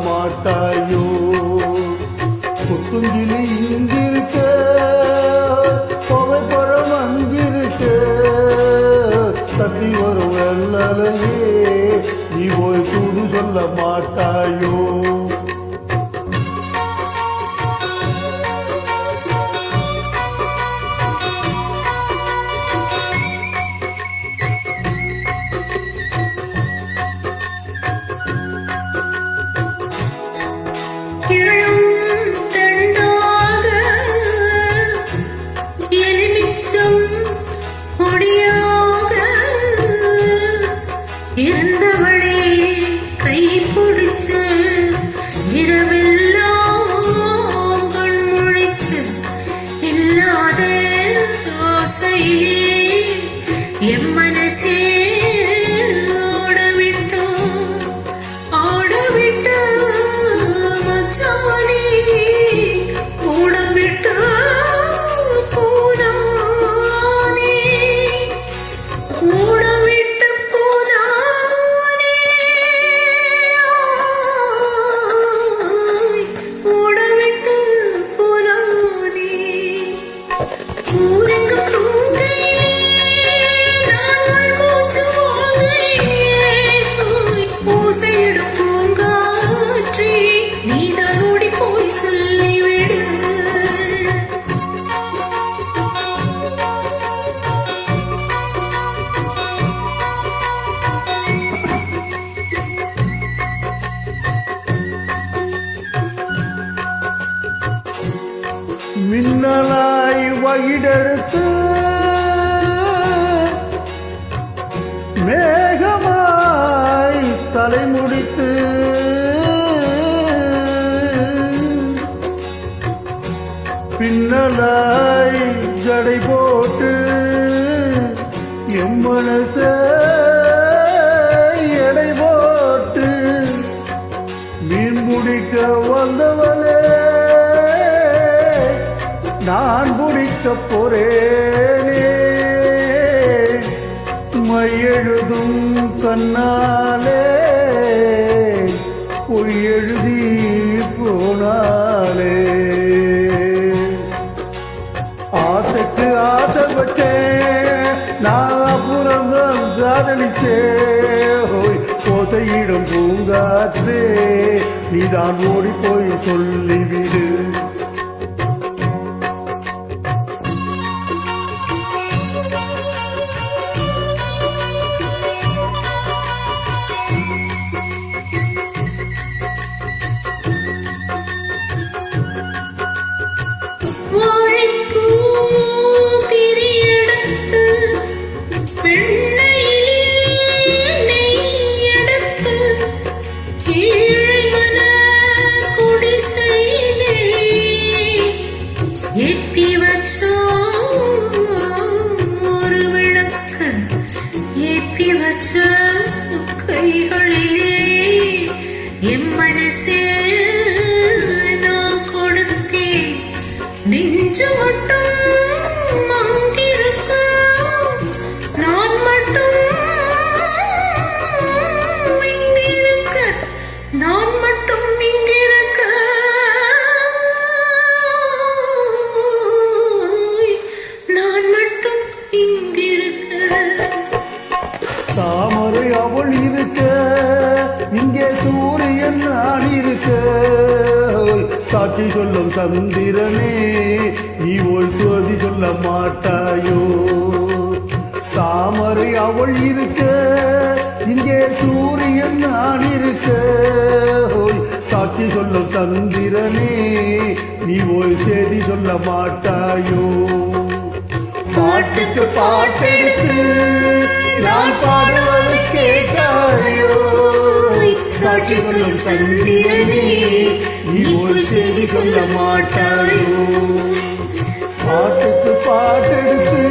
மாட்டாயோ புத்துங்கிலி இங்கிருக்க புகைப்பழம் அங்கிருக்க தட்டி வரும் வெள்ளலையே நீ போய் தூது சொல்ல மாட்டாயோ இருந்தவளே கை பிடிச்சு இரவெல்லாம் கண் முழிச்சு இல்லாத ஆசையிலே என் மனசே ஆடவிட்டு மச்சானே ஓடவிட்டு மின்னலாய் வகிடெடுத்து மேகமாய் தலைமுடித்து பின்னலாய் ஜடை போட்டு என் மனச எடை போட்டு மீன் பிடிக்க வந்தவளே நான் பிடிக்க போறேனே மையெழுதும் கண்ணாலே பொய் எழுதி போனாலே ஆசைக்கு ஆசைப்பட்டேன் நான் அப்புறம்தான் காதலிச்சே ஓசையிடும் பூங்காற்றே நீதான் ஓடி போய் சொல்லிவிடு ஏத்தி வச்ச ஒரு விளக்கு ஏத்தி வச்ச கைகளிலே என் மனசே நான் கொடுத்தேன் நெஞ்சு மட்டும் அங்கிருக்க நான் மட்டும் இங்கிருக்க நான் மட்டும் தாமரை அவள் இருக்க இங்கே சூரியன் நான் இருக்க சாட்சி சொல்லும் சந்திரனே நீ ஒரு சோதி சொல்ல மாட்டாயோ தாமரை அவள் இருக்க இங்கே சூரியன் நான் இருக்க சாட்சி சொல்லும் சந்திரனே நீ ஒரு செய்தி சொல்ல மாட்டாயோ பாட்டுக்கு பாட்டெடுத்து நான் பாடுவது கேட்டாயோ சாட்சி சொல்லும் சந்திரனே நீ ஒரு செய்தி சொல்ல மாட்டாயோ பாட்டுக்கு பாட்டெடுத்து